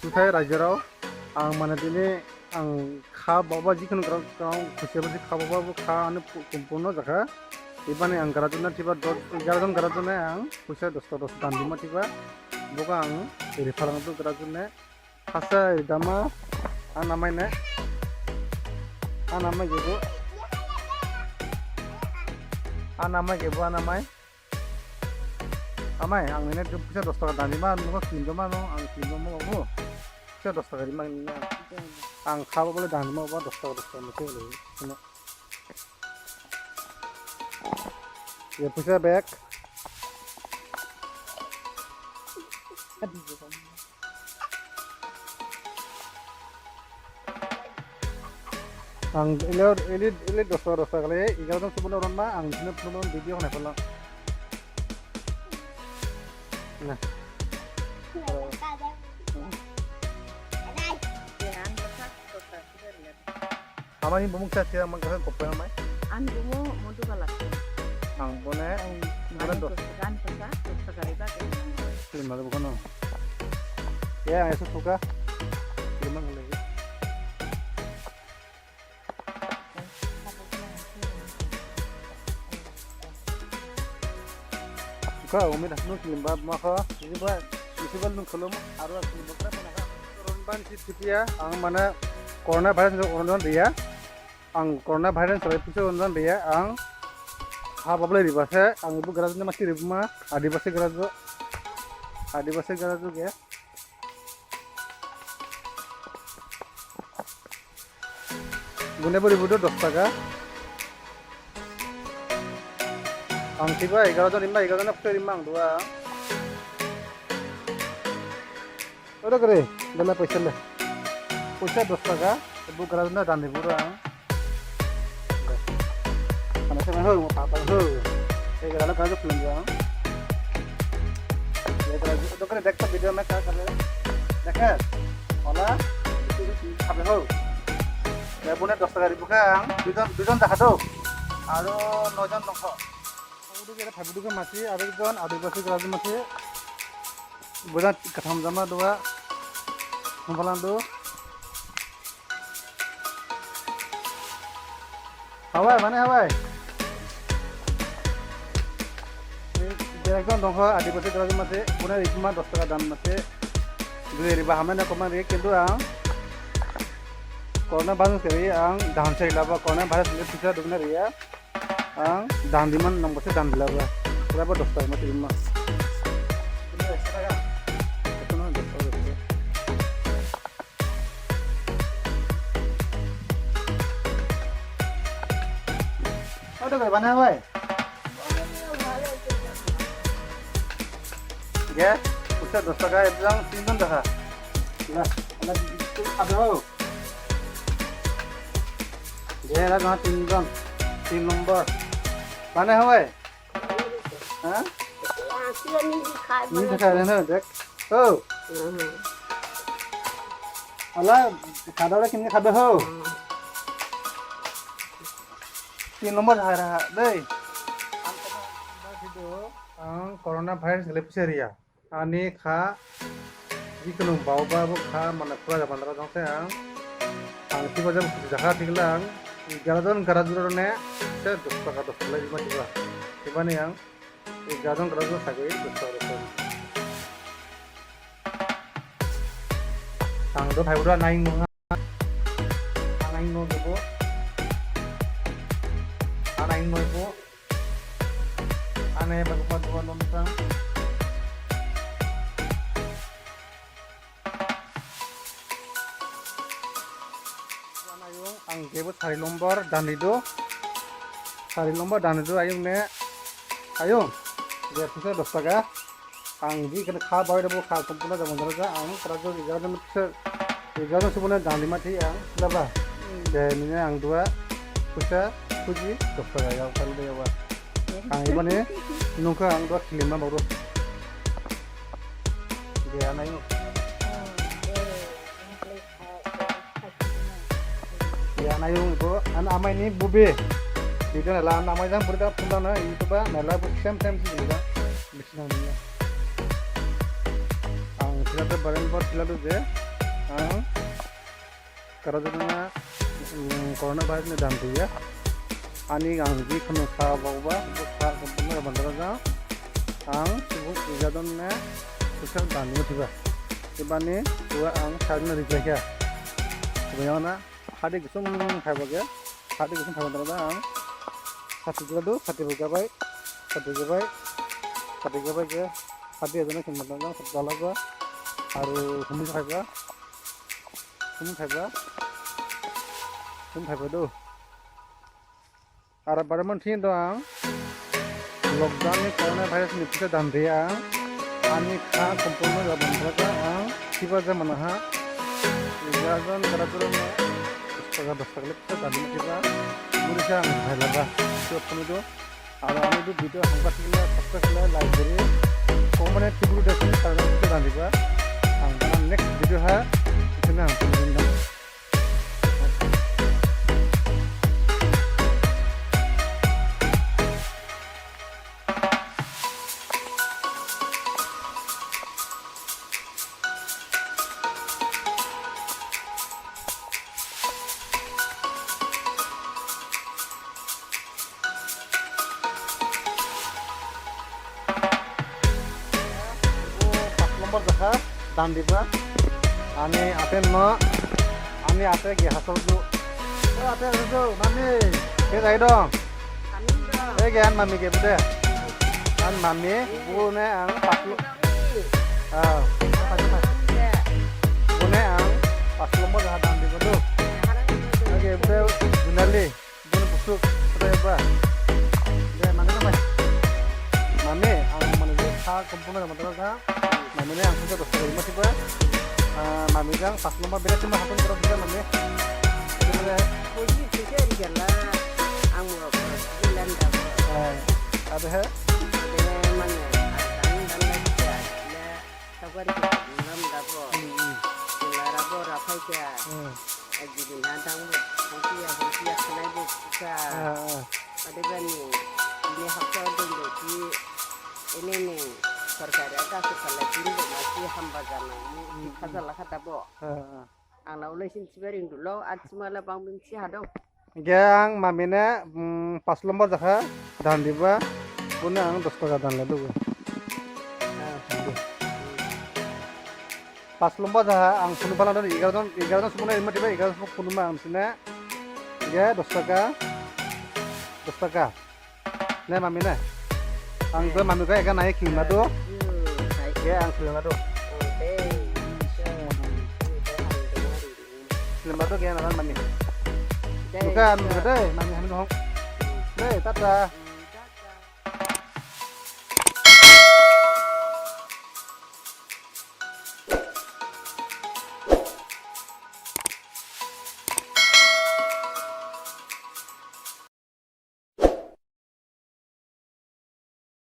Tutai Rajarau ang mana dini ang kha baba jikhon grau khuseba ji kha baba bo kha ane kumpuno jaka ibane ang garaduna tiba 11 jon garaduna ang puisa 10 dandima tiba boka ang referang tu garaduna khasa dama ang namai ne ang namai gitu ang namai gitu ang namai amai ang ini puisa 10 taka dandima nuko kindoma no ang kindoma bo puisa 10 taka lima ini ang kha baba le dandima bo 10 taka mate le ya puisa bag ang ini dosa kali igal dong sebelum orang mah ang ini sebelum video kan kalau nah apa ini bumuk saya mengkaji kopi namanya Andumo mudu kalas. ang bone dos Kan pesa, dosa kali tak. lima bukan no ya eso suka lima lagi suka umi dah nu limba maka ini buat isibal nu kolom arwah limba berapa nak ronban cipia ang mana corona virus ronban dia ang corona virus sampai pusat ronban dia ang bable ribase ang ibu garajnya masih ribma adibasi garaju ya gune beri budo 10 taka ang tiba 11 jon na pusat rimang dua udah kere dala paisa le pusat 10 taka ibu garajnya dan riburu ang mana saya mau apa saya kalau kerja pulang ya kerja itu kan dekta video में क्या कर रहे हैं देखे होला itu apa ho ya punya 10 taka ribu kang dujon দেখা দাও আৰু 9 জন নখ উডু গেলে ভাবিদুকে মাছি আৰু একজন আদিবাসী ৰাজু মাছি বুজা কথাম জামা দুৱা সম্পলান্দু হাৱাই মানে হাৱাই একজন দংখ আদিবাসী রাজু মাছে পুনে রিকমা 10 টাকা দাম মাছে দুই রিবা হামেনা কমান রে কিন্তু আং করোনা ভাইরাস রে আং দান চাইলাবা করোনা ভাইরাস রে পিছা দুনা রিয়া আং দান দিমান নম্বরতে দান দিলাবা পুরাবা 10 টাকা মাছে রিমা পুনে 100 টাকা এতনো 10 টাকা ওটা কই বানা ভাই ya pusat 10 taka bilang 3 jon dah nah ada itu ada ho dia lah 3 jon 3 nomor mana hoy ha ini dikhai na dek oh ala khada la kimne khada ho 3 nomor hara dei ang corona virus lepseria ani kha jikunu bauba bo kha mana pura bandara jongse ang tiba jam jaha tiglang garadon garadurone se 10 taka 10 taka lima tiba tiba ni ang garadon garadon sagoi 10 taka ang do bhai bura naing no bo naing no bo ane bagpat dua lontang ayung ang gebut hari lombar dan itu ayung ne ayung dia pusat 10 taka ang di kena kha bawa debo kha kumpula jaman daraja ang kerajo 11 sebulan dan 5 ti ang laba dan ini ang dua pusat puji 10 taka ya kalau dia wa ang iba ni nungka ang dua kilima baru dia na yun ya na yung ibo an amay ni bube dito na lang amay jang purta punta na ito ba nala bu same sih juga bisna niya ang sila to baran por sila to je ang karaduna corona virus ne dam dia ani ang jikhono kha baba kha komponna bandara ang subuh igadon ne kusal danu tiba tibani tua ang sarna rijaya bayana hadi gusum khaibaga hadi gusum khaiba ang satu gadu satu gabai ke hadi adana kimbatna sabdalaga aru humi khaiba do ara baraman thin do ang lockdown ni corona virus ni pisa dam dia ani kha komponna bandara ang tiba zaman ha ijaran karadura ne istaga dostagale pisa dam tiba murisha bhailaga to apni do ara ani do video hangka tile subscribe like kore komane tiburu desin karana pisa dam tiba ang next video ha isna pindam nomor jaga dan diba ani aten no ani ate ge hasol du ate du mami ke dai dong ge an mami ge bude an mami bu ne ang paslu bu ne ang paslu nomor jaga dan diba du ge bude gunali bu busuk bude ba ge mami no mami ang mani kha komponna bandara mami ne ang sudah dostal lima tiba mami jang pas nomor beda cuma hatun terus juga mami Koji pikir jala ang mga bulan dapat. ada he Ada mana? Akan dan lagi ya. Tawari enam dapat. Kelara bo rapai ya. Aji bin hantang hangkia kenai bu suka. Ada bani ini hakka dulu di ini nih. Sarkari agak sekali dulu masih hamba jalan ini kasalah kata bo. Anak ulai sin siberin dulu, atsmala bang benci hado. Yang mami ne pas nomor jaga dan diba punya ang dostal dan lalu pas nomor jaga ang punu bala dan igaran semua ilmu tiba igaran semua punu mah am sini ya dostaka ne mami ne ang tuh mami kayak kan naik lima tuh ya ang lima tuh lima tuh kayak naran mami bukan gede mami hamil hong tata